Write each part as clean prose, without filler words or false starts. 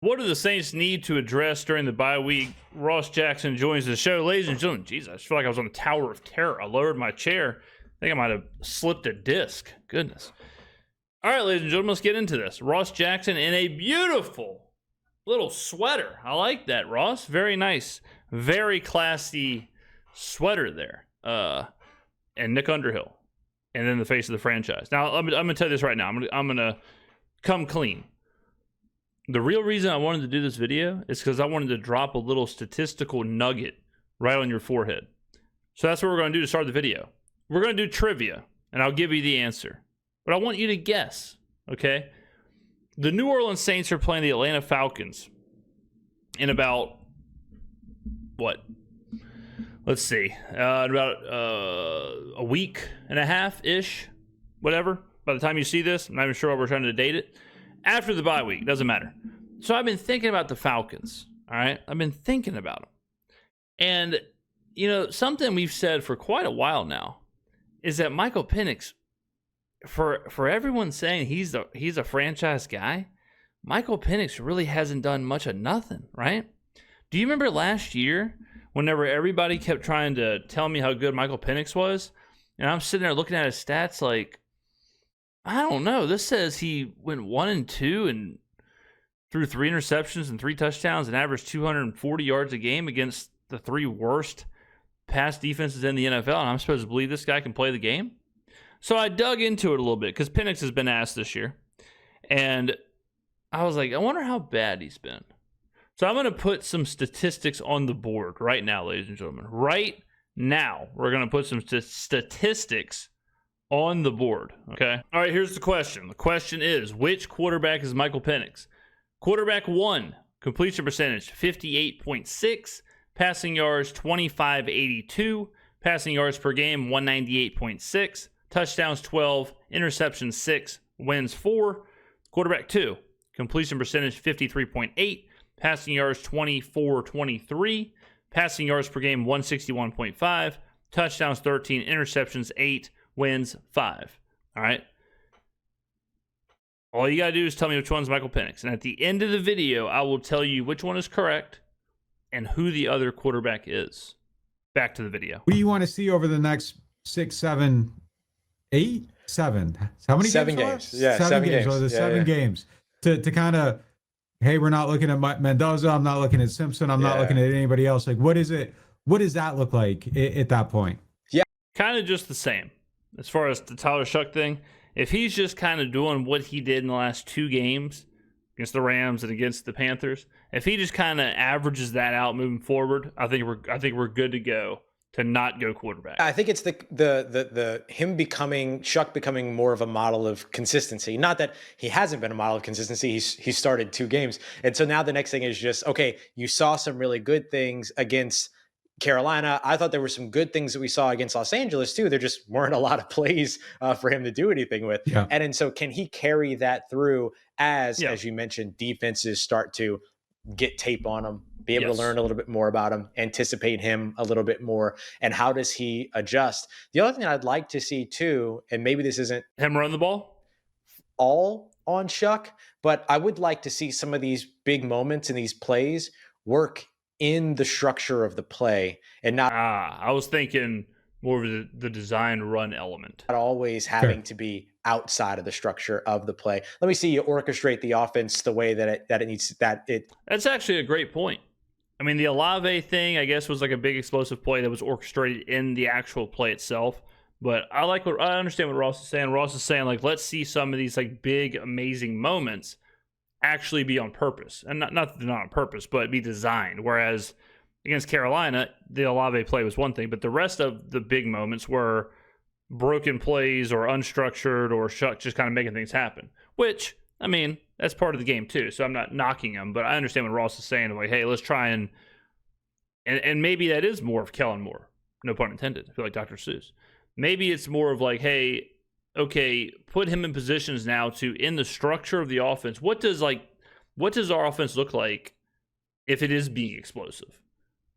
What do the Saints need to address during the bye week? Ross Jackson joins the show. Ladies and gentlemen, Jesus, I feel like I was on the Tower of Terror. I lowered my chair. I think I might have slipped a disc. Goodness. All right, ladies and gentlemen, let's get into this. Ross Jackson in a beautiful little sweater. I like that, Ross. Very nice. Very classy sweater there. And Nick Underhill. And then the face of the franchise. Now, I'm going to tell you this right now. I'm going to come clean. The real reason I wanted to do this video is because I wanted to drop a little statistical nugget right on your forehead. So that's what we're going to do to start the video. We're going to do trivia, and I'll give you the answer. But I want you to guess, okay? The New Orleans Saints are playing the Atlanta Falcons in about, what? Let's see. About a week and a half-ish, whatever. By the time you see this, I'm not even sure why we're trying to date it. After the bye week, doesn't matter. So I've been thinking about the Falcons, all right? I've been thinking about them. And, you know, something we've said for quite a while now is that Michael Penix, for everyone saying he's a franchise guy, Michael Penix really hasn't done much of nothing, right? Do you remember last year whenever everybody kept trying to tell me how good Michael Penix was? And I'm sitting there looking at his stats like, I don't know. This says he went 1-2 and threw 3 interceptions and 3 touchdowns and averaged 240 yards a game against the 3 worst pass defenses in the NFL. And I'm supposed to believe this guy can play the game? So I dug into it a little bit because Penix has been asked this year. And I was like, I wonder how bad he's been. So I'm going to put some statistics on the board right now, ladies and gentlemen. Right now, we're going to put some statistics on the board, okay? All right, here's the question. The question is, which quarterback is Michael Penix? Quarterback 1, completion percentage 58.6, passing yards 2582, passing yards per game 198.6, touchdowns 12, interceptions 6, wins 4. Quarterback 2, completion percentage 53.8, passing yards 2423, passing yards per game 161.5, touchdowns 13, interceptions 8, wins 5. All right. All you got to do is tell me which one's Michael Penix. And at the end of the video, I will tell you which one is correct and who the other quarterback is. Back to the video. What do you want to see over the next 6, 7, 8, 7? How many 7 games? Yeah, 7 games. Or the 7 games to kind of, hey, we're not looking at Mendoza. I'm not looking at Simpson. I'm not looking at anybody else. Like, what is it? What does that look like at that point? Yeah. Kind of just the same. As far as the Tyler Shough thing, if he's just kind of doing what he did in the last 2 games against the Rams and against the Panthers, if he just kind of averages that out moving forward, I think we're good to go to not go quarterback. I think it's the him becoming Shuck becoming more of a model of consistency. Not that he hasn't been a model of consistency. He started 2 games, and so now the next thing is just, okay, you saw some really good things against Carolina. I thought there were some good things that we saw against Los Angeles too. There just weren't a lot of plays for him to do anything with. Yeah. And so can he carry that through as you mentioned, defenses start to get tape on him, be able to learn a little bit more about him, anticipate him a little bit more, and how does he adjust? The other thing I'd like to see too, and maybe this isn't him run the ball all on Shuck, but I would like to see some of these big moments and these plays work in the structure of the play and not I was thinking more of the design run element, not always having to be outside of the structure of the play. Let me see you orchestrate the offense the way that it needs. That's actually a great point. I mean, the Olave thing, I guess, was like a big explosive play that was orchestrated in the actual play itself. But I understand what Ross is saying. Ross is saying, like, let's see some of these like big, amazing moments actually be on purpose, and not on purpose, but be designed. Whereas against Carolina, the Olave play was one thing, but the rest of the big moments were broken plays or unstructured or Shuck just kind of making things happen. Which, I mean, that's part of the game too. So I'm not knocking him, but I understand what Ross is saying. Like, hey, let's try and maybe that is more of Kellen Moore. No pun intended. I feel like Dr. Seuss. Maybe it's more of like, hey, okay, put him in positions now to, in the structure of the offense, what does our offense look like if it is being explosive?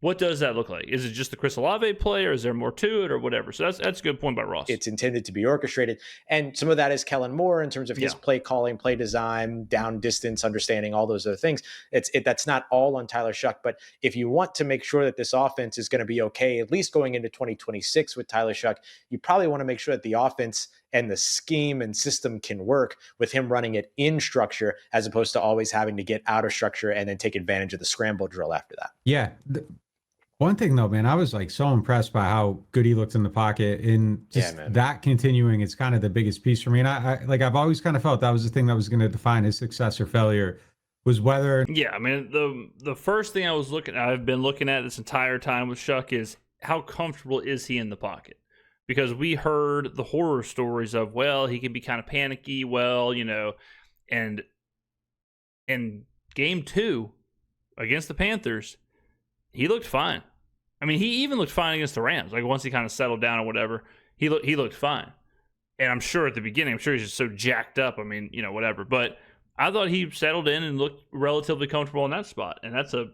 What does that look like? Is it just the Chris Olave play, or is there more to it, or whatever? So that's a good point by Ross. It's intended to be orchestrated. And some of that is Kellen Moore in terms of his play calling, play design, down distance, understanding, all those other things. That's not all on Tyler Shough. But if you want to make sure that this offense is going to be okay, at least going into 2026 with Tyler Shough, you probably want to make sure that the offense and the scheme and system can work with him running it in structure, as opposed to always having to get out of structure and then take advantage of the scramble drill after that. Yeah. One thing though, man, I was like so impressed by how good he looked in the pocket, and just that continuing is kind of the biggest piece for me. And I've always kind of felt that was the thing that was going to define his success or failure, was whether. Yeah, I mean, the first thing I've been looking at this entire time with Shuck is how comfortable is he in the pocket? Because we heard the horror stories of, well, he can be kind of panicky, and in game 2 against the Panthers, he looked fine. I mean, he even looked fine against the Rams. Like, once he kind of settled down or whatever, he looked fine. And I'm sure at the beginning, he's just so jacked up. I mean, whatever. But I thought he settled in and looked relatively comfortable in that spot. And that's a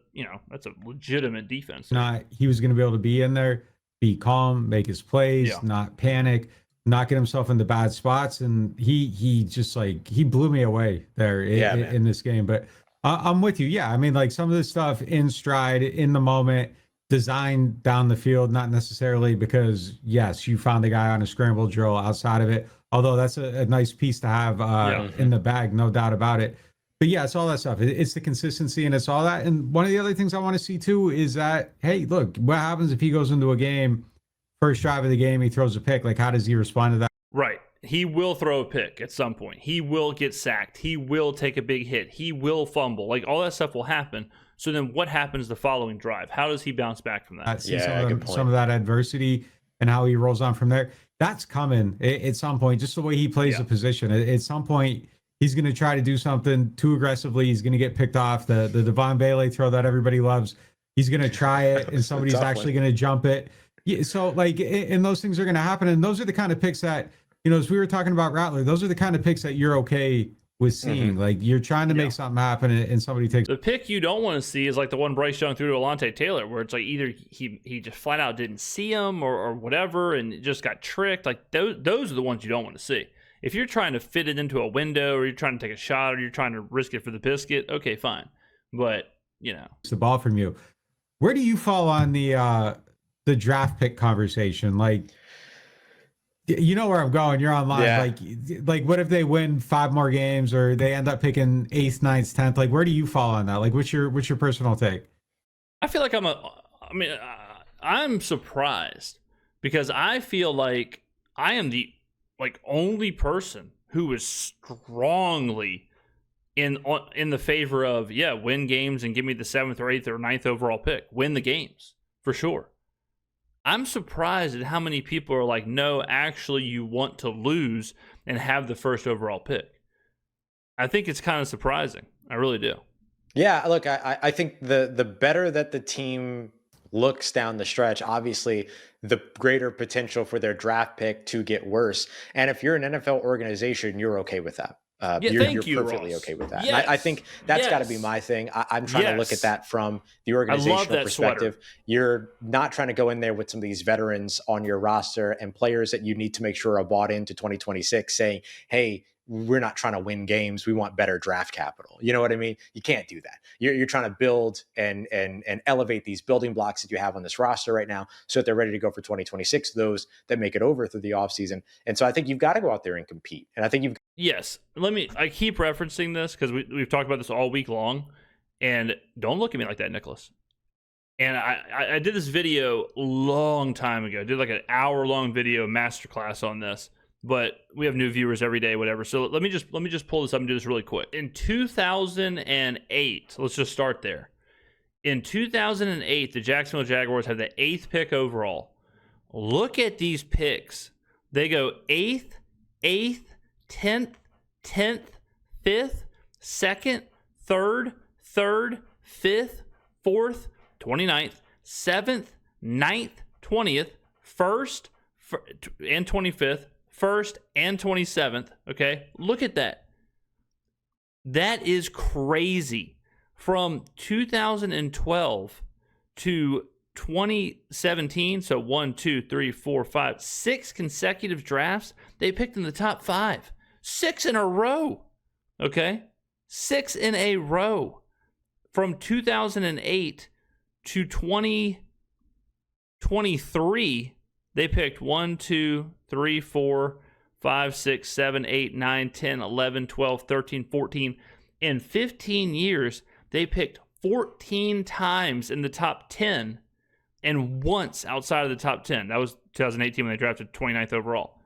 legitimate defense. He was going to be able to be in there, be calm, make his plays, not panic, not get himself into bad spots. And he just he blew me away there in this game. But I'm with you. Yeah. I mean, like, some of this stuff in stride, in the moment, designed down the field, not necessarily because, yes, you found the guy on a scramble drill outside of it. Although that's a nice piece to have in the bag, no doubt about it. But yeah, it's all that stuff. It's the consistency, and it's all that. And one of the other things I want to see too is that, hey, look, what happens if he goes into a game, first drive of the game, he throws a pick? Like, how does he respond to that? Right. He will throw a pick at some point. He will get sacked. He will take a big hit. He will fumble. Like, all that stuff will happen. So then what happens the following drive? How does he bounce back from that? Some of that adversity and how he rolls on from there. That's coming at some point, just the way he plays the position. At some point, he's going to try to do something too aggressively. He's going to get picked off. The Devon Bailey throw that everybody loves, he's going to try it, and somebody's actually going to jump it. Yeah, so, and those things are going to happen. And those are the kind of picks that, as we were talking about Rattler, those are the kind of picks that you're okay with seeing. Like, you're trying to make something happen, and somebody takes. The pick you don't want to see is like the one Bryce Young threw to Alontae Taylor, where it's like either he just flat out didn't see him or whatever, and just got tricked. Like, those are the ones you don't want to see. If you're trying to fit it into a window, or you're trying to take a shot, or you're trying to risk it for the biscuit, okay, fine. But it's the ball from you. Where do you fall on the draft pick conversation? Like, you know where I'm going. You're online. Yeah. Like, what if they win 5 more games, or they end up picking 8th, 9th, 10th? Like, where do you fall on that? Like, what's your personal take? I feel like I'm surprised, because I feel like I am the only person who is strongly in the favor of win games and give me the 7th or 8th or 9th overall pick. Win the games for sure. I'm surprised at how many people are like, no, actually, you want to lose and have the first overall pick. I think it's kind of surprising. I really do. Yeah, look, I think the better that the team looks down the stretch, obviously, the greater potential for their draft pick to get worse. And if you're an NFL organization, you're okay with that. You're perfectly okay with that. Yes. And I think that's got to be my thing. I'm trying to look at that from the organizational perspective. Sweater. You're not trying to go in there with some of these veterans on your roster and players that you need to make sure are bought into 2026 saying, hey, we're not trying to win games. We want better draft capital. You know what I mean? You can't do that. You're trying to build and elevate these building blocks that you have on this roster right now so that they're ready to go for 2026, those that make it over through the offseason. And so I think you've got to go out there and compete. And I think Yes. I keep referencing this because we've talked about this all week long. And don't look at me like that, Nicholas. And I did this video a long time ago. I did like an hour-long video masterclass on this. But we have new viewers every day, whatever. So let me just pull this up and do this really quick. In 2008, let's just start there. In 2008, the Jacksonville Jaguars had the 8th pick overall. Look at these picks. They go 8th, 10th, 5th, 2nd, 3rd, 5th, 4th, 29th, 7th, 9th, 20th, 1st, and 25th. 1st and 27th, okay? Look at that. That is crazy. From 2012 to 2017, so 1, 2, 3, 4, 5, 6 consecutive drafts, they picked in the top 5. 6 in a row. Okay? 6 in a row. From 2008 to 2023, they picked 1, 2, 3, 4, 5, 6, 7, 8, 9, 10, 11, 12, 13, 14. In 15 years, they picked 14 times in the top 10 and once outside of the top 10. That was 2018 when they drafted 29th overall.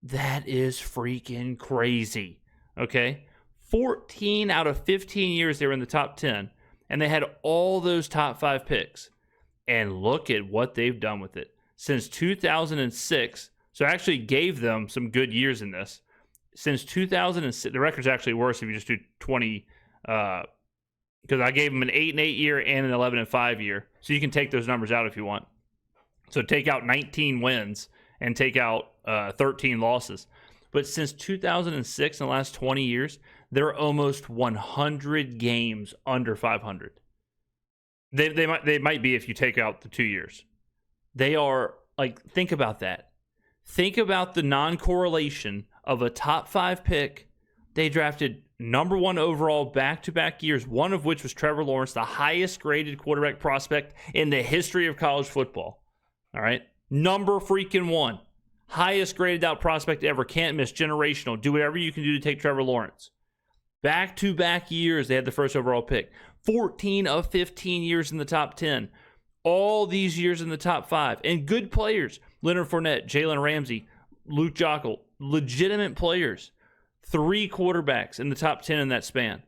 That is freaking crazy. Okay? 14 out of 15 years they were in the top 10, and they had all those top 5 picks. And look at what they've done with it. Since 2006, so I actually gave them some good years in this. Since 2006, the record's actually worse if you just do 20, because I gave them an 8-8 year and an 11-5 year. So you can take those numbers out if you want. So take out 19 wins and take out 13 losses. But since 2006, in the last 20 years, they're almost 100 games under 500. They might be if you take out the 2 years. They are, like, think about that. Think about the non-correlation of a top 5 pick. They drafted number 1 overall back-to-back years, one of which was Trevor Lawrence, the highest graded quarterback prospect in the history of college football. All right? Number freaking 1. Highest graded out prospect ever. Can't miss. Generational. Do whatever you can do to take Trevor Lawrence. Back-to-back years, they had the first overall pick. 14 of 15 years in the top 10. All these years in the top 5. And good players. Leonard Fournette, Jalen Ramsey, Luke Joeckel. Legitimate players. 3 quarterbacks in the top 10 in that span.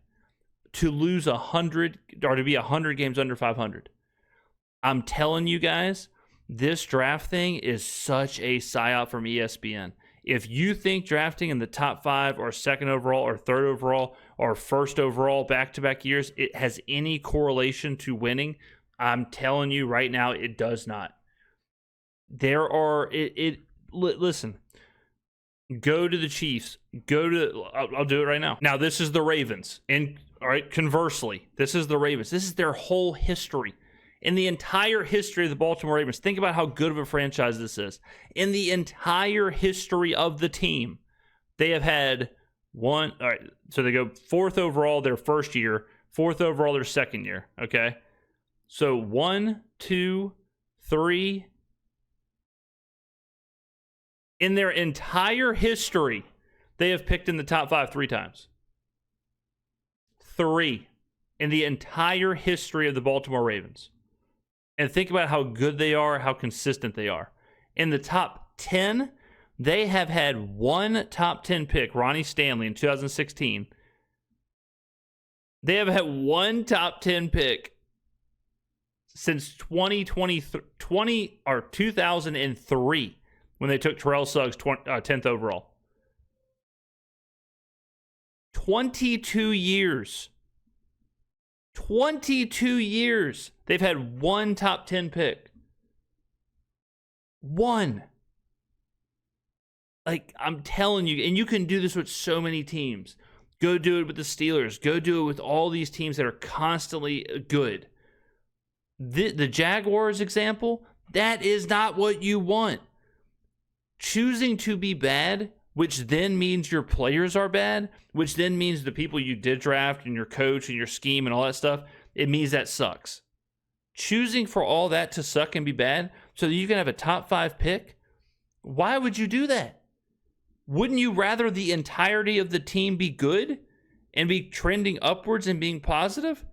To lose 100, or to be 100 games under 500. I'm telling you guys, this draft thing is such a psyop from ESPN. If you think drafting in the top 5 or 2nd overall or 3rd overall or 1st overall back-to-back years, it has any correlation to winning, I'm telling you right now, it does not. Listen, go to the Chiefs. I'll do it right now. Now, this is the Ravens. And, all right, conversely, this is the Ravens. This is their whole history. In the entire history of the Baltimore Ravens, think about how good of a franchise this is. In the entire history of the team, they have had one. All right, so they go 4th overall their first year, 4th overall their second year. Okay, so 1, 2, 3. In their entire history, they have picked in the top 5 3 times. 3 in the entire history of the Baltimore Ravens. And think about how good they are, how consistent they are. In the top 10, they have had 1 top 10 pick, Ronnie Stanley in 2016. They have had 1 top 10 pick since 2003 when they took Terrell Suggs 10th overall. 22 years. 22 years. They've had 1 top 10 pick. 1. Like, I'm telling you, and you can do this with so many teams. Go do it with the Steelers. Go do it with all these teams that are constantly good. The Jaguars example, that is not what you want. Choosing to be bad, which then means your players are bad, which then means the people you did draft and your coach and your scheme and all that stuff, it means that sucks. Choosing for all that to suck and be bad so that you can have a top 5 pick, why would you do that? Wouldn't you rather the entirety of the team be good and be trending upwards and being positive?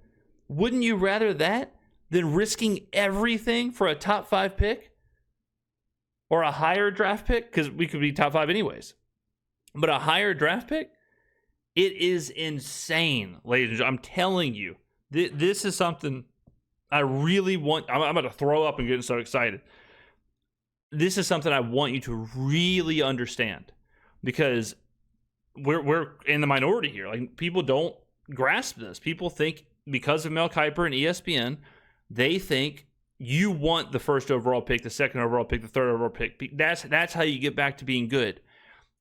Wouldn't you rather that than risking everything for a top 5 pick? Or a higher draft pick? Because we could be top 5 anyways. But a higher draft pick? It is insane, ladies and gentlemen. I'm telling you, this is something I really want. I'm about to throw up and get so excited. This is something I want you to really understand, because we're in the minority here. Like, people don't grasp this. People think because of Mel Kiper and ESPN, they think you want the 1st overall pick, the 2nd overall pick, the 3rd overall pick. That's how you get back to being good.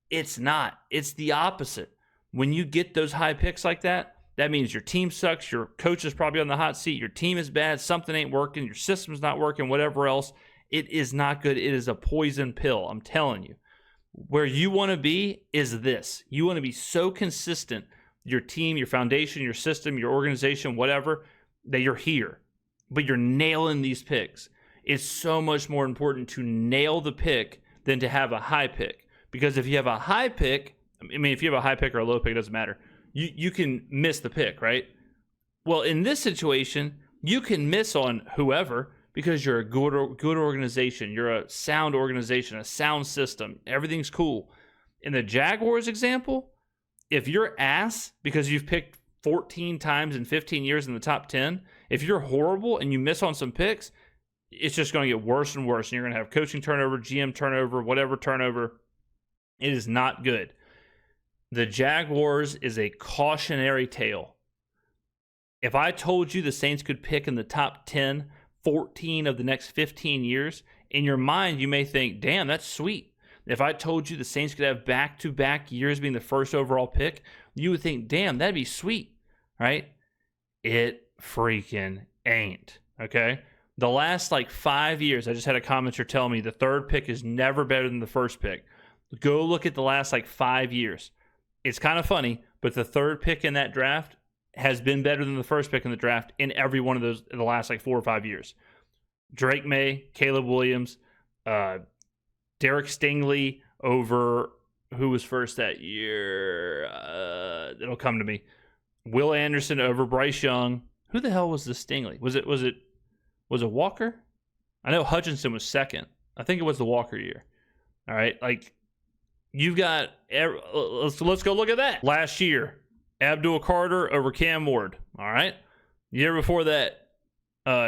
It's not. It's the opposite. When you get those high picks like that, That means your team sucks, your coach is probably on the hot seat, your team is bad, something ain't working, your system's not working, whatever else. It is not good. It is a poison pill, I'm telling you. Where you want to be is this. You want to be so consistent, your team, your foundation, your system, your organization, whatever, that you're here. But you're nailing these picks. It's so much more important to nail the pick than to have a high pick. Because if you have a high pick, I mean, if you have a high pick or a low pick, it doesn't matter. You can miss the pick, right? Well, in this situation, you can miss on whoever because you're a good organization. You're a sound organization, a sound system. Everything's cool. In the Jaguars example, if you're ass because you've picked 14 times in 15 years in the top 10, if you're horrible and you miss on some picks, it's just going to get worse and worse. And you're going to have coaching turnover, GM turnover, whatever turnover. It is not good. The Jaguars is a cautionary tale. If I told you the Saints could pick in the top 10, 14 of the next 15 years, in your mind, you may think, damn, that's sweet. If I told you the Saints could have back-to-back years being the first overall pick, you would think, damn, that'd be sweet, right? It freaking ain't, okay? The last 5 years, I just had a commenter tell me the third pick is never better than the first pick. Go look at the last 5 years. It's kind of funny, but the third pick in that draft has been better than the first pick in the draft in every one of those in the last 4 or 5 years. Drake May, Caleb Williams, Derek Stingley over who was first that year. It'll come to me. Will Anderson over Bryce Young. Who the hell was the Stingley? Was it Walker? I know Hutchinson was second. I think it was the Walker year. All right, you've got. Let's go look at that. Last year, Abdul Carter over Cam Ward. All right. Year before that,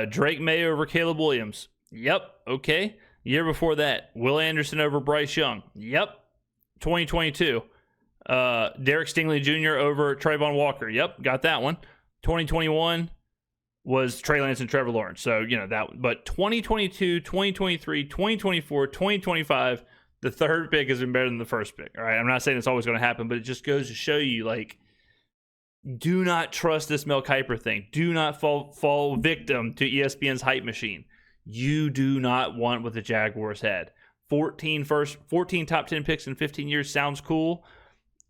Drake May over Caleb Williams. Yep. Okay. Year before that, Will Anderson over Bryce Young. Yep. 2022, Derek Stingley Jr. over Trayvon Walker. Yep. Got that one. 2021 was Trey Lance and Trevor Lawrence. So, that one. But 2022, 2023, 2024, 2025, the third pick has been better than the first pick. All right. I'm not saying it's always going to happen, but it just goes to show you, do not trust this Mel Kiper thing. Do not fall victim to ESPN's hype machine. You do not want what the Jaguars had. 14 top 10 picks in 15 years sounds cool.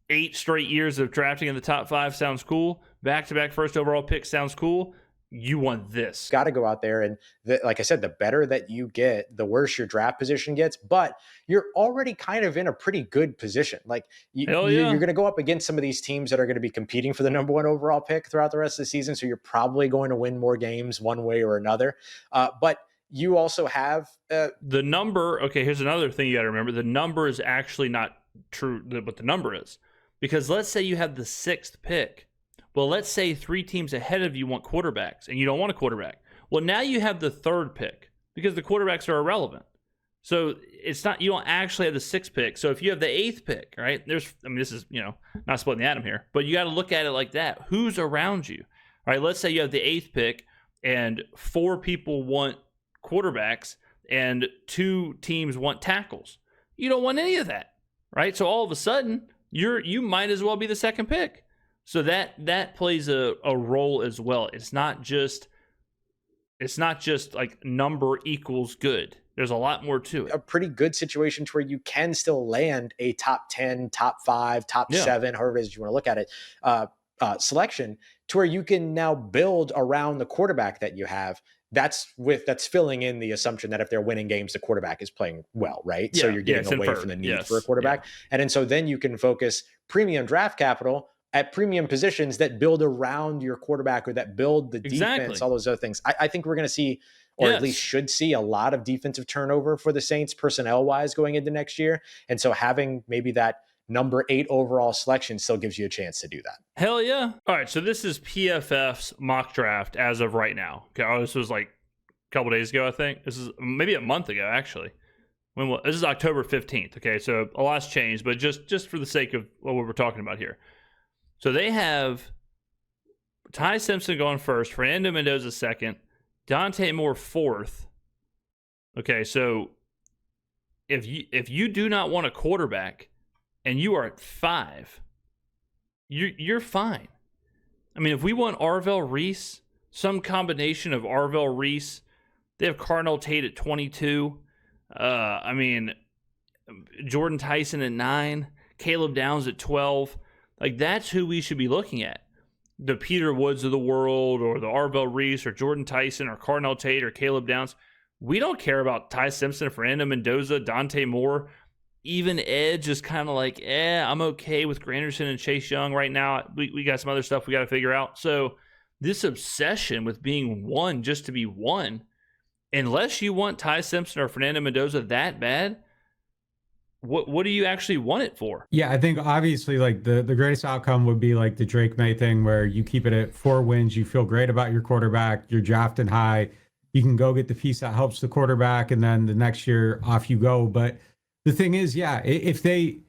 8 straight years of drafting in the top 5 sounds cool. Back-to-back first overall picks sounds cool. You want this. Got to go out there. And like I said, the better that you get, the worse your draft position gets. But you're already kind of in a pretty good position. You're going to go up against some of these teams that are going to be competing for the number 1 overall pick throughout the rest of the season. So you're probably going to win more games one way or another. But you also have the number. Okay, here's another thing you got to remember. The number is actually not true, what the number is. Because let's say you have the 6th pick. Well, let's say 3 teams ahead of you want quarterbacks, and you don't want a quarterback. Well, now you have the 3rd pick because the quarterbacks are irrelevant. So it's not, you don't actually have the 6th pick. So if you have the 8th pick, right? This is, not splitting the atom here, but you got to look at it like that. Who's around you? All right, let's say you have the 8th pick and 4 people want quarterbacks and 2 teams want tackles. You don't want any of that, right? So all of a sudden, you might as well be the 2nd pick. So that plays a role as well. It's not just number equals good. There's a lot more to it. A pretty good situation to where you can still land a top 10, top 5, top 7, however it is you want to look at it, selection to where you can now build around the quarterback that you have. That's filling in the assumption that if they're winning games, the quarterback is playing well, right? Yeah, so you're getting away from the need for a quarterback. Yeah. And so then you can focus premium draft capital at premium positions that build around your quarterback or that build the defense, all those other things. I think we're going to see, or at least should see, a lot of defensive turnover for the Saints personnel-wise going into next year. And so having maybe that number 8 overall selection still gives you a chance to do that. Hell yeah. All right, so this is PFF's mock draft as of right now. Okay, this was a couple days ago, I think. This is maybe a month ago, actually. This is October 15th, okay? So a lot's changed, but just for the sake of what we're talking about here. So they have Ty Simpson going first, Fernando Mendoza second, Dante Moore 4th. Okay, so if you do not want a quarterback and you are at 5, you're fine. I mean, if we want Arvell Reese, some combination of Arvell Reese, they have Carnell Tate at 22. I mean, Jordan Tyson at 9, Caleb Downs at 12. Like, that's who we should be looking at. The Peter Woods of the world, or the Arvell Reese, or Jordan Tyson, or Carnell Tate, or Caleb Downs. We don't care about Ty Simpson, Fernando Mendoza, Dante Moore. Even Edge is kind of like, I'm okay with Granderson and Chase Young right now. We got some other stuff we got to figure out. So this obsession with being one just to be one, unless you want Ty Simpson or Fernando Mendoza that bad, what do you actually want it for? Yeah, I think obviously like the greatest outcome would be like the Drake May thing, where you keep it at 4 wins. You feel great about your quarterback. You're drafting high. You can go get the piece that helps the quarterback, and then the next year off you go. But the thing is, yeah, if they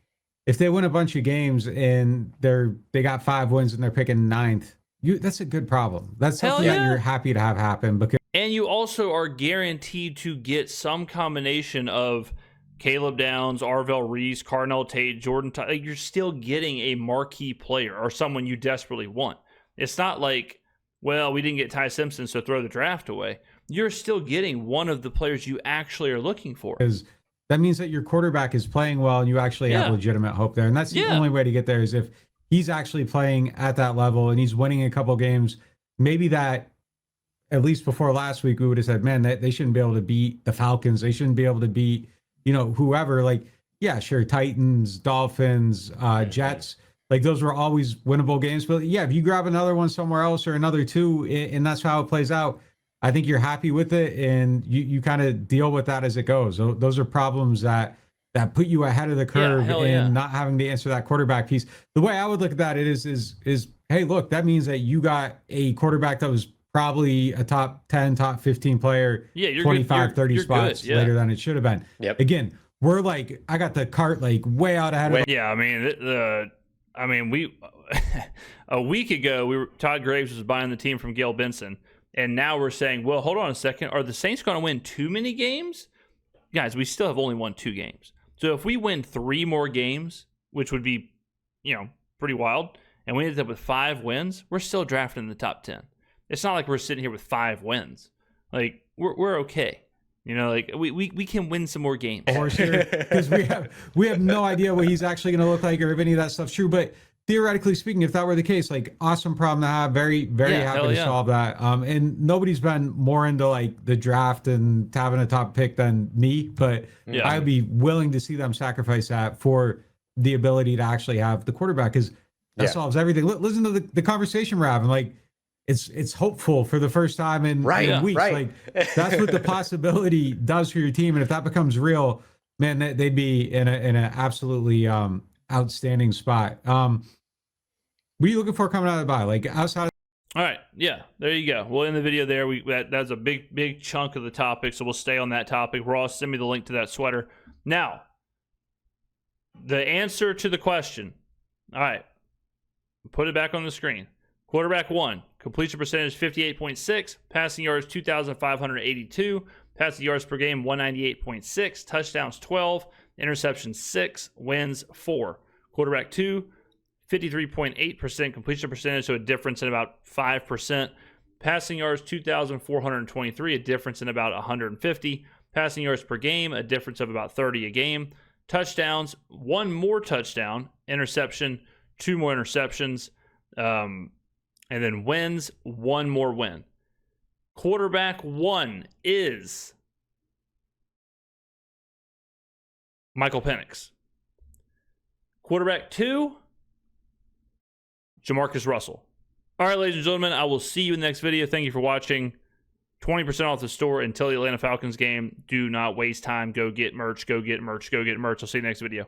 win a bunch of games and they got 5 wins and they're picking 9th, that's a good problem. That's something that you're happy to have happen. And you also are guaranteed to get some combination of Caleb Downs, Arvell Reese, Carnell Tate, Jordan. You're still getting a marquee player or someone you desperately want. It's not like, well, we didn't get Ty Simpson, so throw the draft away. You're still getting one of the players you actually are looking for. Because that means that your quarterback is playing well and you actually have legitimate hope there. And that's the only way to get there, is if he's actually playing at that level and he's winning a couple games. Maybe that, at least before last week, we would have said, man, they shouldn't be able to beat the Falcons. They shouldn't be able to beat, whoever. Like, yeah, sure, Titans, Dolphins, Jets. Like, those were always winnable games. But yeah, if you grab another one somewhere else or another 2, and that's how it plays out, I think you're happy with it, and you kind of deal with that as it goes. Those are problems that put you ahead of the curve not having to answer that quarterback piece. The way I would look at that is hey, look, that means that you got a quarterback that was probably a top 10, top 15 player, 25, 30 spots later than it should have been. Yep. Again, we're like, I got the cart like way out ahead of. Yeah, I mean, we a week ago, Todd Graves was buying the team from Gail Benson. And now we're saying, well, hold on a second. Are the Saints going to win too many games? Guys, we still have only won 2 games. So if we win 3 more games, which would be, pretty wild, and we ended up with 5 wins, we're still drafting in the top 10. It's not like we're sitting here with 5 wins. Like, we're okay. Like we can win some more games. Because we have no idea what he's actually going to look like or if any of that stuff's true. But theoretically speaking, if that were the case, like, awesome problem to have. Very, very happy to solve that. And nobody's been more into like the draft and having a top pick than me, but I would be willing to see them sacrifice that for the ability to actually have the quarterback, because that solves everything. Listen to the conversation we're having. Like, it's hopeful for the first time in weeks. Like, that's what the possibility does for your team. And if that becomes real, man, they'd be in an absolutely outstanding spot. What are you looking for coming out of the bye? Like, outside. All right, yeah, there you go. We'll end the video there. That's a big chunk of the topic, so we'll stay on that topic. Ross, send me the link to that sweater. Now, the answer to the question. All right, put it back on the screen. Quarterback 1, completion percentage 58.6, passing yards 2,582, passing yards per game 198.6, touchdowns 12, interceptions 6, wins 4. Quarterback 2, 53.8% completion percentage, so a difference in about 5%. Passing yards 2,423, a difference in about 150. Passing yards per game, a difference of about 30 a game. Touchdowns, 1 more touchdown. Interception, 2 more interceptions. And then wins, 1 more win. Quarterback 1 is Michael Penix. Quarterback 2, Jamarcus Russell. All right, ladies and gentlemen, I will see you in the next video. Thank you for watching. 20% off the store until the Atlanta Falcons game. Do not waste time. Go get merch. Go get merch. Go get merch. I'll see you next video.